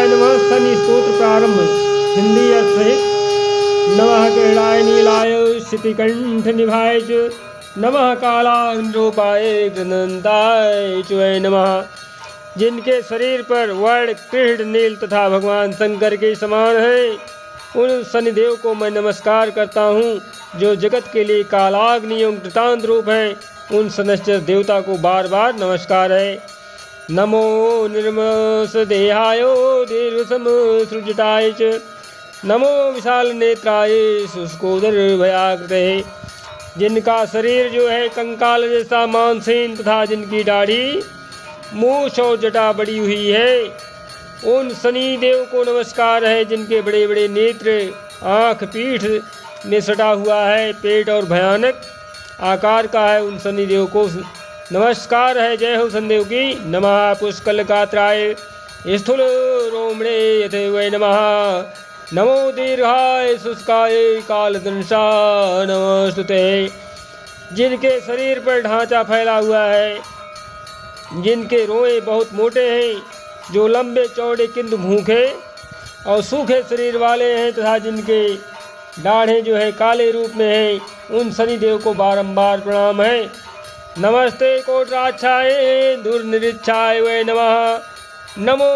शिवाय नमः। शनि स्तोत्र प्रारंभ। हिंदी अर्थ है नमः केलाय नीलाय शितिकंठ निभाय च नमः कालांद्रोपाय गृणंताय च वै नमः। जिनके शरीर पर वर्ण कृष्ण नील तथा भगवान शंकर के समान है, उन शनिदेव को मैं नमस्कार करता हूँ। जो जगत के लिए कालाग्नि एवं कृतांत रूप है, उन शनैश्चर देवता को बार बार नमस्कार है। नमो निर्मस देहायो दीर्घसम सृजटाय च नमो विशाल नेत्राय शुष्कोदर भयाकृते। जिनका शरीर जो है कंकाल जैसा मांसहीन तथा जिनकी दाढ़ी मूछ और जटा बड़ी हुई है, उन शनि देव को नमस्कार है। जिनके बड़े बड़े नेत्र आँख पीठ में सटा हुआ है, पेट और भयानक आकार का है, उन शनिदेव को नमस्कार है। जय हो शनिदेव की। नमः पुष्कल गात्राय स्थूल रोमणे यथे वै नमः। नमो दीर्घाय शुष्काय कालदंशा नमस्तुते। जिनके शरीर पर ढांचा फैला हुआ है, जिनके रोए बहुत मोटे हैं, जो लंबे चौड़े किंतु भूखे और सूखे शरीर वाले हैं तथा जिनके दाढ़े जो है काले रूप में है, उन शनिदेव को बारंबार प्रणाम है। नमस्ते कोटराक्षाय दुर्निरीक्षाय वै नमः। नमो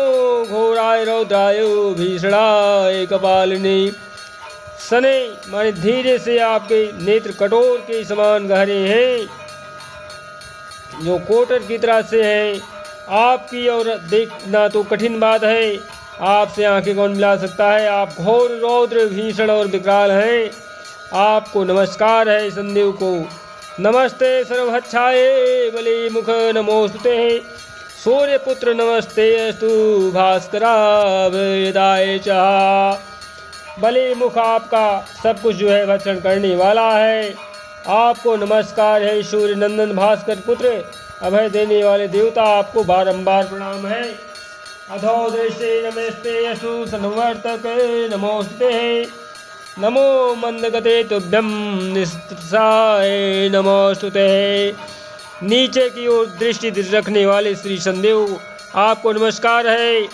घोराय रौद्राय भीषणाय कपालिनी। शनि माने धीरे से आपके नेत्र कटोर के समान गहरे हैं, जो कोटर की तरह से हैं। आपकी और देखना तो कठिन बात है, आपसे आंखें कौन मिला सकता है। आप घोर रौद्र भीषण और विकराल हैं। आपको नमस्कार है शनिदेव को। नमस्ते सर्वहच्छाय बलि मुख नमोस्तुते। सूर्य पुत्र नमस्ते अस्तु भास्कराभयदाय च। बलि मुख आपका सब कुछ जो है भक्षण करने वाला है। आपको नमस्कार है सूर्य नंदन भास्कर पुत्र अभय देने वाले देवता, आपको बारंबार प्रणाम है। अधो दृष्टे नमस्ते यशु संवर्तक नमोस्तुते। नमो मंदगते तुभ्यं निस्त्रसाय नमोस्तुते। नीचे की ओर दृष्टि रखने वाले श्री शनिदेव आपको नमस्कार है।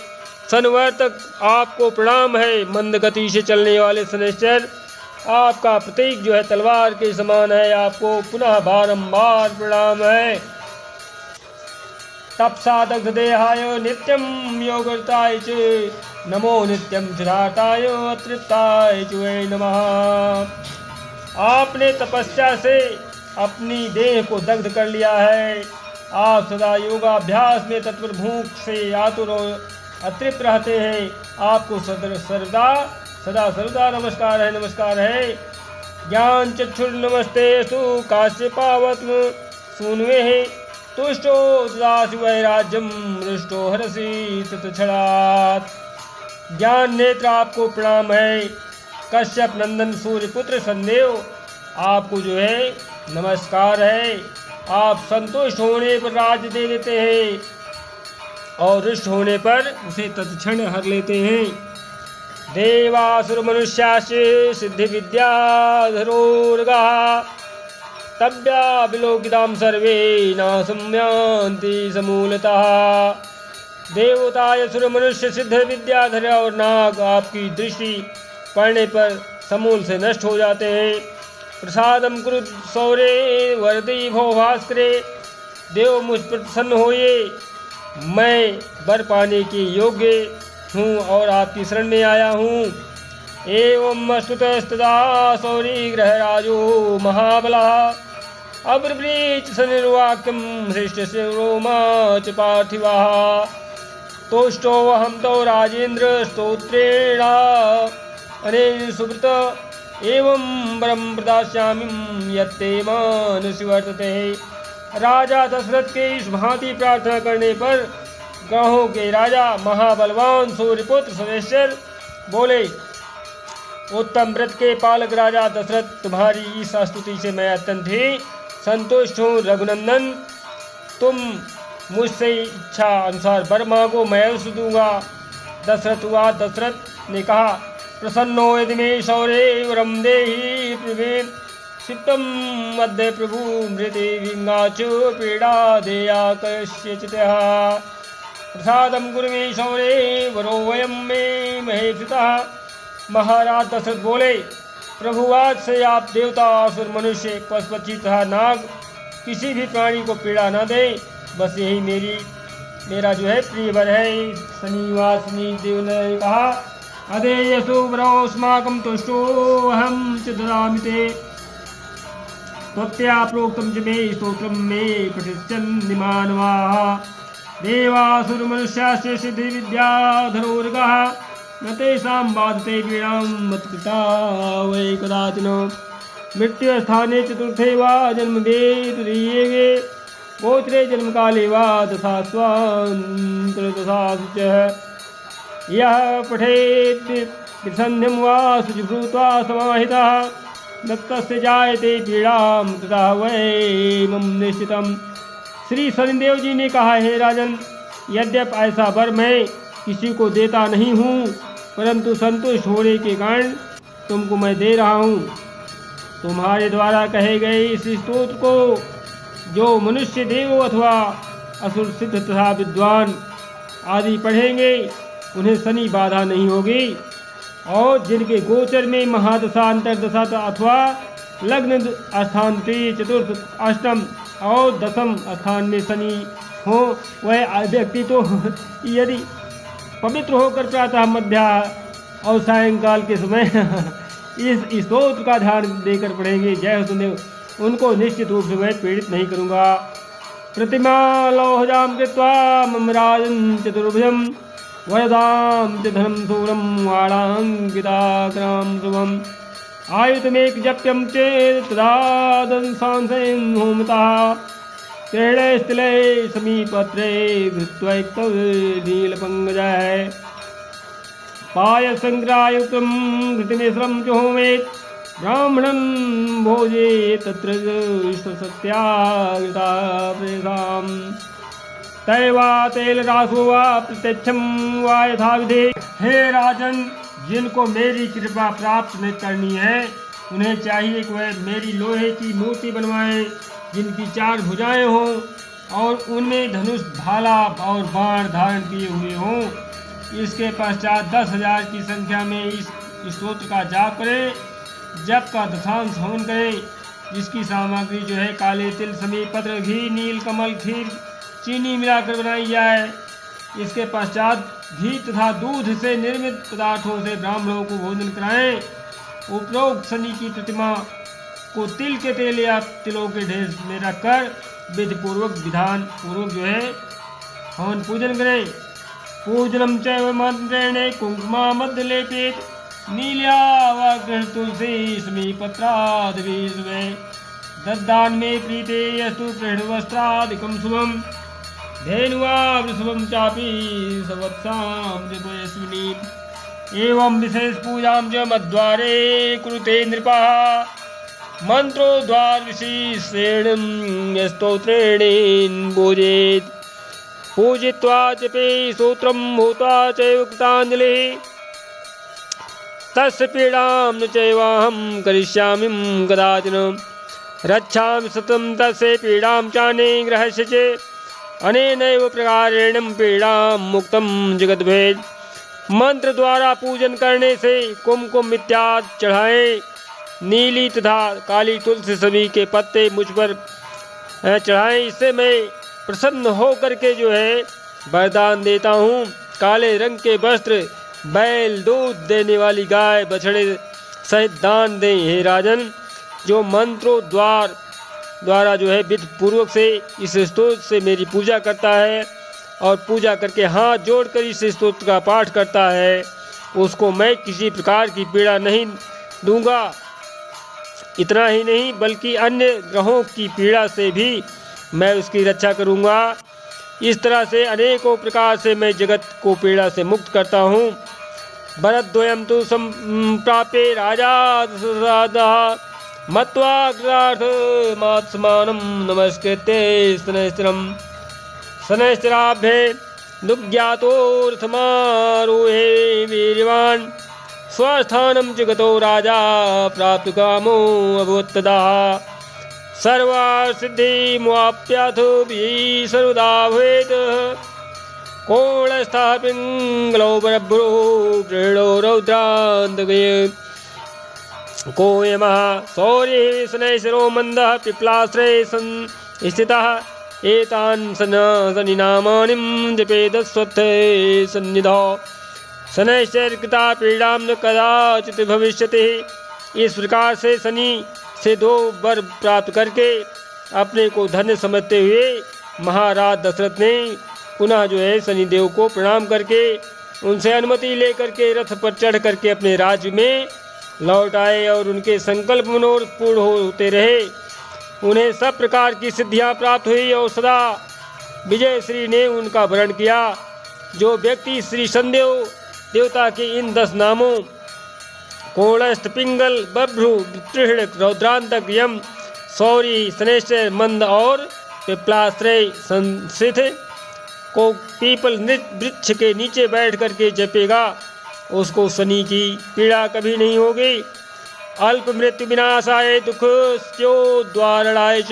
संवर्तक आपको प्रणाम है। मंद गति से चलने वाले शनैश्चर आपका प्रतीक जो है तलवार के समान है, आपको पुनः बारंबार प्रणाम है। तपसा दग्ध देहाय नित्यं योगर्ताय च नमो नित्यं चिराताय अतृप्ताय च वै नमः। आपने तपस्या से अपनी देह को दग्ध कर लिया है। आप सदा योगाभ्यास में तत्पर भूख से आतुर और अतृप्त रहते हैं। आपको सदा सर्वदा नमस्कार है, नमस्कार है। ज्ञान चक्षुर नमस्ते सु काश्यपावत्म सूनवे है। तुष्टो दासी वैराज्यम रुष्टो हरसी तत्क्षणात्। ज्ञान नेत्र आपको प्रणाम है। कश्यप नंदन सूर्य पुत्र शनिदेव आपको जो है नमस्कार है। आप संतुष्ट होने पर राज्य दे देते हैं और रुष्ट होने पर उसे तत्क्षण हर लेते हैं। देवासुर मनुष्यास्य सिद्धि विद्याधरोर्गाः तब्या विलोकितां सर्वे नाशं यान्ति समूलतः। देवता असुर मनुष्य सिद्ध विद्याधर और नाग आपकी दृष्टि पड़ने पर समूल से नष्ट हो जाते हैं। प्रसादम कुरु सौरे वरदी भो भास्करे। देव मुझ पर प्रसन्न होइए, मैं वर पाने के योग्य हूँ और आपकी शरण में आया हूँ। एवं अस्तुतस्तदा सौरी ग्रहराजो महाबलः अब्रवीत शनिर्वाक्यं हृष्टस्य रोमा च पार्थिवः। तोष्टोऽहं तौ राजेन्द्र स्तोत्रेण अनेन सुब्रत एवं वरं प्रदास्यामि यत्ते मानसि वर्तते। राजा दशरथ के इस भांति प्रार्थना करने पर ग्रहों के राजा महाबलवान सूर्यपुत्र शनैश्चर बोले, उत्तम व्रत के पालक राजा दशरथ, तुम्हारी इस स्तुति से मैं अत्यंत ही संतुष्ट हूँ। रघुनंदन, तुम मुझसे इच्छा अनुसार वर मांगो, मैं अवश्य दूंगा। दशरथ ने कहा, प्रसन्नो यदि मे शौरे वरम देहि प्रवीण सिप्तम मध्य प्रभु मृति विंगाच पीड़ा देया कश्यचित्। प्रसादम गुरु में शौरे वरो वयम में महेक्षिता। महाराज दशरथ बोले, प्रभु आज से आप देवता, असुर, मनुष्य, पशु, पक्षी तथा नाग किसी भी प्राणी को पीड़ा न दे। बस यही मेरा जो है प्रिय वर है। शनिवासनी देव ने कहा, अदेयसु वरोस्माकं तुष्टो अहम च ददामि ते त्वत्या प्रोक्तं च मे स्तोत्रं मे पठिष्यन्ति मानवाः देवासुर मनुष्याश्च सिद्धि विद्या धनुर्गः न तेषां बाधते पीडां मत्कृता वै कदाचिन। मृत्युस्थाने चतुर्थे वा जन्म वेतुरीये गोत्रे जन्म काले वा तथा स्वान्तर तथा च यः पठेत् त्रिसन्ध्यं वा शुचिभूत्वा समाहितः न तस्य जायते पीड़ां तथा वै मम निश्चितम्। श्री शनिदेव जी ने कहा, हे राजन, यद्यप ऐसा वर मैं किसी को देता नहीं हूँ, परंतु संतुष्ट होने के कारण तुमको मैं दे रहा हूँ। तुम्हारे द्वारा कहे गए इस स्तोत्र को जो मनुष्य, देव अथवा असुर, सिद्ध तथा विद्वान आदि पढ़ेंगे उन्हें शनि बाधा नहीं होगी। और जिनके गोचर में महादशा, अंतरदशा अथवा लग्न स्थान, चतुर्थ, अष्टम और दसम स्थान में शनि हो, वह व्यक्ति तो यदि पवित्र होकर प्रातः, मध्या और सायंकाल के समय इस स्तोत्र का ध्यान देकर पढ़ेंगे, जय हो सुनदेव, उनको निश्चित रूप से मैं पीड़ित नहीं करूँगा। प्रतिमा लोहजाम कृत्वा मम राजन् चतुर्भुजम् वरदां च धनं शूरं वाणाङ्किताग्रां शुभम् आयुधमेकजप्यं चेत् तदा दंसांसं होमतः त्रीणे स्थले समीपत्रे धृत्वैक्तौ नीलपङ्कजः पायसङ्ग्रायुक्तं घृतमिश्रं च होमेत् ब्राह्मणं भोजे तत्र सत्यागता प्रेषाम् तैवा तेल रासो वा प्रत्यक्षम वा यथाविधि। हे राजन, जिनको मेरी कृपा प्राप्त नहीं करनी है उन्हें चाहिए कि वह मेरी लोहे की मूर्ति बनवाएं जिनकी 4 भुजाएं हों और उनमें धनुष, भाला और बाण धारण किए हुए हों। इसके पश्चात 10,000 की संख्या में इस स्तोत्र का जाप करें, जप का दशांश हवन करें। इसकी सामग्री जो है काले तिल, समीप पत्र, घी, नील कमल, खीर, चीनी मिलाकर बनाई जाए। इसके पश्चात घी तथा दूध से निर्मित पदार्थों से ब्राह्मणों को भोजन कराएं। उपरोक्त शनि की प्रतिमा को तिल के तेल या तिलों के ढेर में रखकर विधि पूर्वक, विधान पूर्वक जो है हवन पूजन करें। पूजनम चैव मंत्रेण कुंकुमा मध्य लेपित नील्या व कृष्ण तुलसी समीपत्रादि में दद्दान में प्रीते यस्तु कृष्ण वस्त्रादिकं शुभम धेनुवा वृषभं चापि सवत्सां जपयस्मिन् एवं विशेष पूजां च मद्वारे कुरुते नृपः मंत्रोद्वार विशेषेण स्तोत्रेण पूजेत् पूजित्वा जपे सूत्रं भूत्वा चैव कृताञ्जलिः तस्य पीडां न चैवाहं करिष्यामि कदाचन रक्षामि सततं तस्य पीडां चाने ग्रहस्य च अनेनैव प्रकारेण पीडां मुक्तं जगद्भेद। मंत्र द्वारा पूजन करने से कुमकुम इत्यादि चढ़ाएं। नीली तथा काली तुलसी सभी के पत्ते मुझ पर चढ़ाएं। इससे मैं प्रसन्न होकर के जो है वरदान देता हूँ। काले रंग के वस्त्र, बैल, दूध देने वाली गाय, बछड़े सहित दान दें। हे राजन, जो मंत्रों द्वारा जो है विधि पूर्वक से इस स्तोत्र से मेरी पूजा करता है और पूजा करके हाथ जोड़कर इस स्तोत्र का पाठ करता है, उसको मैं किसी प्रकार की पीड़ा नहीं दूंगा। इतना ही नहीं बल्कि अन्य ग्रहों की पीड़ा से भी मैं उसकी रक्षा करूंगा। इस तरह से अनेकों प्रकार से मैं जगत को पीड़ा से मुक्त करता हूँ। भरद्वयं तु संप्राप्य राजा मत्वाग्रार्थमात्समानं नमस्कृत्य शनैश्चरं शनैश्चराभ्ये दुर्ज्ञातोऽर्थमारोहे वीर्यवान् स्वस्थानं च गतो राजा प्राप्तकामो अभूत् तदा सर्वासिद्धिमुवाप्याथ सर्वदा भवेत् कोणस्थः पिङ्गलो बभ्रो दृढो रौद्रान्तकये कोयमः शौर्यः शनैश्चरो मन्दः पिप्लाश्रये स्थितः एतान् शनिनामानिं जपेदस्वत्थे सन्निधौ शनैश्चर्यकृता पीड़ां न कदाचित् भविष्यति। इस प्रकार से शनि से 2 वर प्राप्त करके अपने को धन्य समझते हुए महाराज दशरथ ने पुनः जो है शनिदेव को प्रणाम करके उनसे अनुमति लेकर के रथ पर चढ़ करके अपने राज्य में लौट आए और उनके संकल्प मनोरथ पूर्ण होते रहे। उन्हें सब प्रकार की सिद्धियां प्राप्त हुई और सदा विजय श्री ने उनका वरण किया। जो व्यक्ति श्री शनिदेव देवता के इन 10 नामों कोणस्थ पिंगल बभ्रु तृण रौद्रांतक यम शौरी शनैश्चर मंद और पिप्लाश्रय संसित को पीपल वृक्ष के नीचे बैठ करके जपेगा उसको शनि की पीड़ा कभी नहीं होगी। अल्प मृत्यु विनाशाय दुःखस्योद्वारणाय च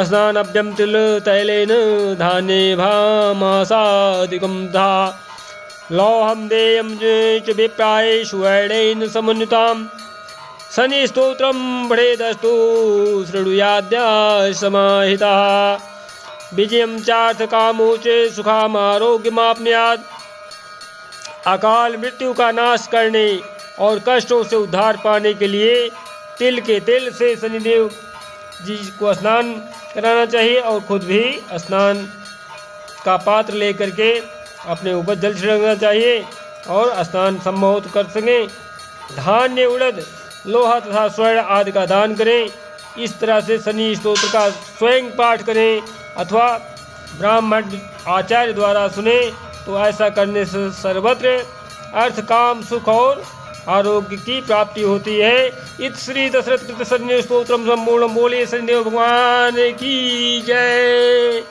स्नानभ्यं तिल तैलेन धान्ये भामासादिकं धा लौहं देयं च विप्रायेषु वैणेन समन्वितां शनि स्तोत्रं पठेदस्तु शृणुयाद्याः समाहिताः विजयं चार्थकामो च सुखामारोग्यमाप्नुयात्। अकाल मृत्यु का नाश करने और कष्टों से उद्धार पाने के लिए तिल के तेल से शनिदेव जी को स्नान कराना चाहिए और खुद भी स्नान का पात्र लेकर के अपने ऊपर जल छिड़कना चाहिए और स्नान संभव कर सकें। धान्य उड़द लोहा तथा स्वर्ण आदि का दान करें। इस तरह से शनि स्तोत्र का स्वयं पाठ करें अथवा ब्राह्मण आचार्य द्वारा सुने तो ऐसा करने से सर्वत्र अर्थ काम सुख और आरोग्य की प्राप्ति होती है। इत श्री दशरथ कृत शनि स्तोत्रम संपूर्ण बोले शनिदेव भगवान की जय।